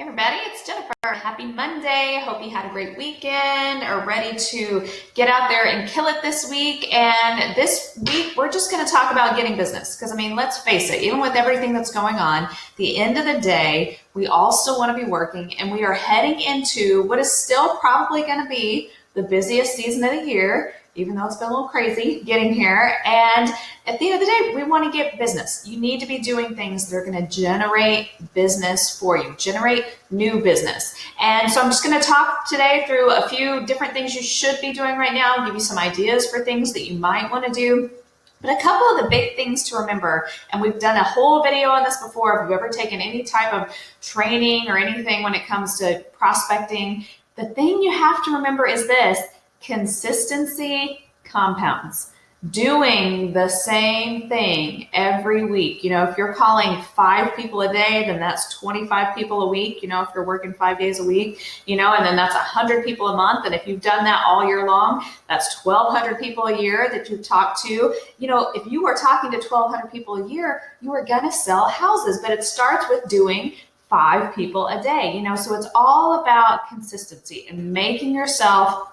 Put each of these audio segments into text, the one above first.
Hey everybody, it's Jennifer. Happy Monday. Hope you had a great weekend, are ready to get out there and kill it this week. And this week, we're just going to talk about getting business. Because, let's face it, even with everything that's going on, the end of the day, we all still want to be working, and we are heading into what is still probably going to be the busiest season of the year, even though it's been a little crazy getting here. And at the end of the day, we want to get business. You need to be doing things that are going to generate business for you, generate new business. And so I'm just going to talk today through a few different things you should be doing right now, give you some ideas for things that you might want to do. But a couple of the big things to remember, and we've done a whole video on this before, if you've ever taken any type of training or anything when it comes to prospecting, the thing you have to remember is this: consistency compounds. Doing the same thing every week. If you're calling 5 people a day, then that's 25 people a week, if you're working 5 days a week, and then that's 100 people a month. And if you've done that all year long, that's 1,200 people a year that you've talked to. If you are talking to 1,200 people a year, you are going to sell houses, but it starts with doing 5 people a day, so it's all about consistency and making yourself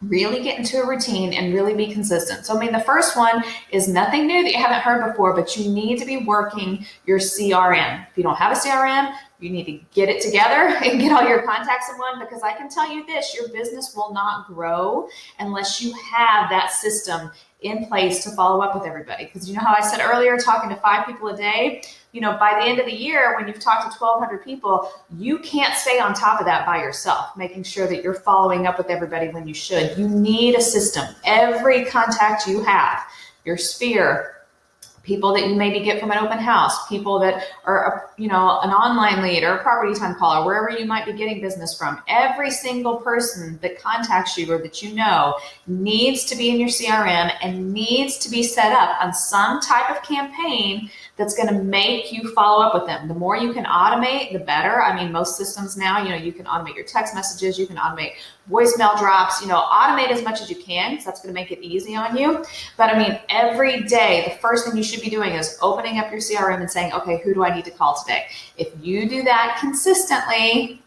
really get into a routine and really be consistent. So, the first one is nothing new that you haven't heard before, but you need to be working your CRM. If you don't have a CRM, you need to get it together and get all your contacts in one, because I can tell you this, your business will not grow unless you have that system in place to follow up with everybody. Because how I said earlier, talking to 5 people a day, by the end of the year, when you've talked to 1,200 people, you can't stay on top of that by yourself, making sure that you're following up with everybody when you should. You need a system. Every contact you have, your sphere, people that you maybe get from an open house, people that are, an online lead or a property time caller, wherever you might be getting business from. Every single person that contacts you or that needs to be in your CRM and needs to be set up on some type of campaign that's going to make you follow up with them. The more you can automate, the better. Most systems now, you can automate your text messages, you can automate voicemail drops, automate as much as you can, because that's going to make it easy on you. But every day, the first thing you should be doing is opening up your CRM and saying, okay, who do I need to call today? If you do that consistently,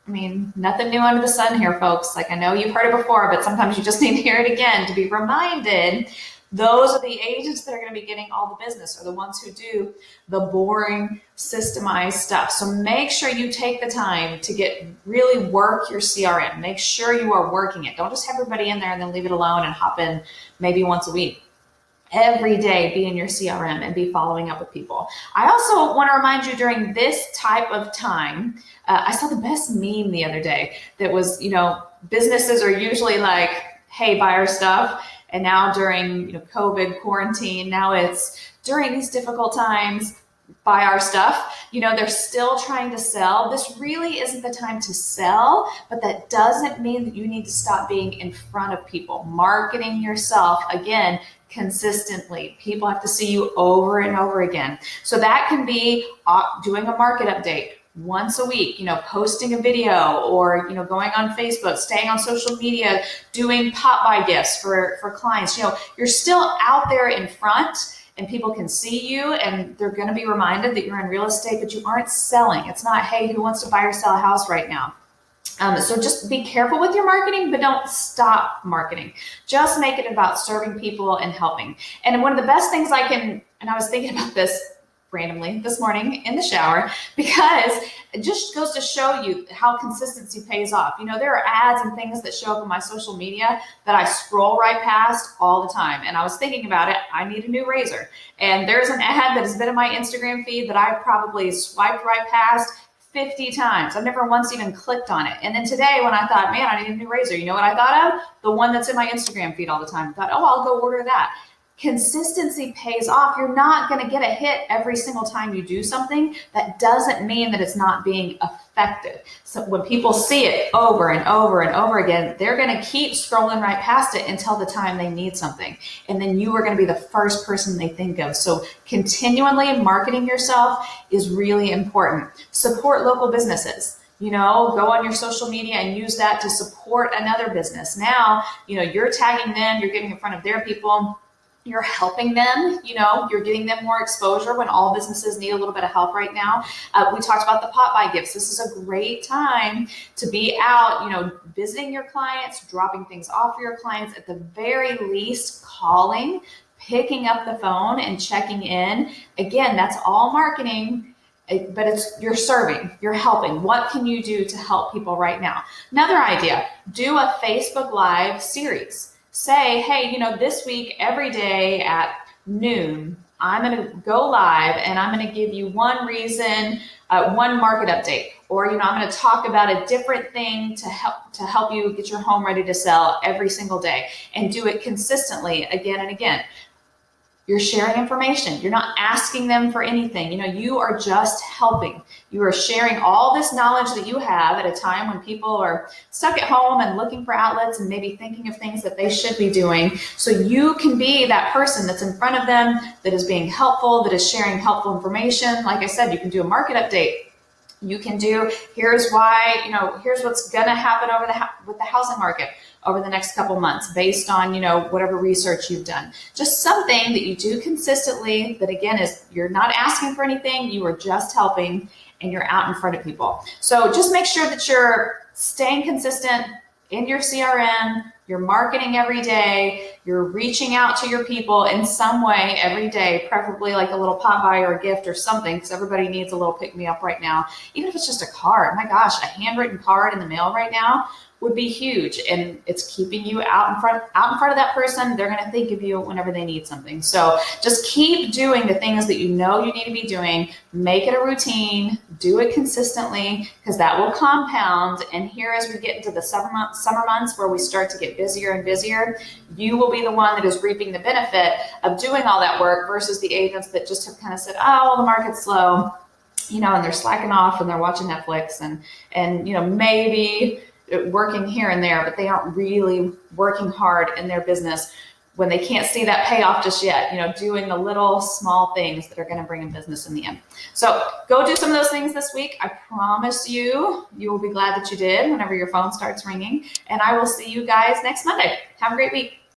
nothing new under the sun here, folks. I know you've heard it before, but sometimes you just need to hear it again to be reminded. Those are the agents that are going to be getting all the business, or the ones who do the boring, systemized stuff. So make sure you take the time to really work your CRM. Make sure you are working it. Don't just have everybody in there and then leave it alone and hop in maybe once a week. Every day, be in your CRM and be following up with people. I also want to remind you, during this type of time, I saw the best meme the other day that was, businesses are usually like, hey, buy our stuff. And now during COVID quarantine, now it's during these difficult times, buy our stuff. They're still trying to sell. This really isn't the time to sell, but that doesn't mean that you need to stop being in front of people. Marketing yourself, again, consistently. People have to see you over and over again. So that can be doing a market update once a week, posting a video, or, going on Facebook, staying on social media, doing pop by gifts for clients. You're still out there in front, and people can see you, and they're going to be reminded that you're in real estate, but you aren't selling. It's not, hey, who wants to buy or sell a house right now? So just be careful with your marketing, but don't stop marketing. Just make it about serving people and helping. And one of the best things and I was thinking about this randomly this morning in the shower, because it just goes to show you how consistency pays off. There are ads and things that show up on my social media that I scroll right past all the time. And I was thinking about it. I need a new razor. And there's an ad that has been in my Instagram feed that I probably swiped right past 50 times. I've never once even clicked on it. And then today, when I thought, man, I need a new razor, you know what I thought of? The one that's in my Instagram feed all the time. I thought, oh, I'll go order that. Consistency pays off. You're not going to get a hit every single time you do something. That doesn't mean that it's not being effective. So when people see it over and over and over again, they're going to keep scrolling right past it until the time they need something. And then you are going to be the first person they think of. So continually marketing yourself is really important. Support local businesses. Go on your social media and use that to support another business. Now, you're tagging them, you're getting in front of their people. You're helping them, you're getting them more exposure when all businesses need a little bit of help right now. We talked about the pot buy gifts. This is a great time to be out, visiting your clients, dropping things off for your clients, at the very least calling, picking up the phone and checking in. Again, that's all marketing, but you're serving, you're helping. What can you do to help people right now? Another idea, do a Facebook Live series. Say, hey, this week, every day at noon, I'm going to go live and I'm going to give you one reason, one market update, or, I'm going to talk about a different thing to help you get your home ready to sell every single day, and do it consistently again and again. You're sharing information. You're not asking them for anything. You are just helping. You are sharing all this knowledge that you have at a time when people are stuck at home and looking for outlets and maybe thinking of things that they should be doing. So you can be that person that's in front of them, that is being helpful, that is sharing helpful information. Like I said, you can do a market update. You can do, here's what's going to happen with the housing market over the next couple months based on, whatever research you've done. Just something that you do consistently that, again, is you're not asking for anything, you are just helping, and you're out in front of people. So just make sure that you're staying consistent in your CRM, you're marketing every day, you're reaching out to your people in some way every day, preferably like a little pot buy or a gift or something, because everybody needs a little pick-me-up right now. Even if it's just a card, my gosh, a handwritten card in the mail right now would be huge, and it's keeping you out in front of that person. They're going to think of you whenever they need something. So just keep doing the things that you know you need to be doing. Make it a routine. Do it consistently, because that will compound. And here, as we get into the summer months where we start to get busier and busier, you will be the one that is reaping the benefit of doing all that work versus the agents that just have kind of said, oh, well, the market's slow, and they're slacking off and they're watching Netflix and maybe working here and there, but they aren't really working hard in their business when they can't see that payoff just yet, doing the little small things that are going to bring in business in the end. So go do some of those things this week. I promise you will be glad that you did whenever your phone starts ringing. And I will see you guys next Monday. Have a great week.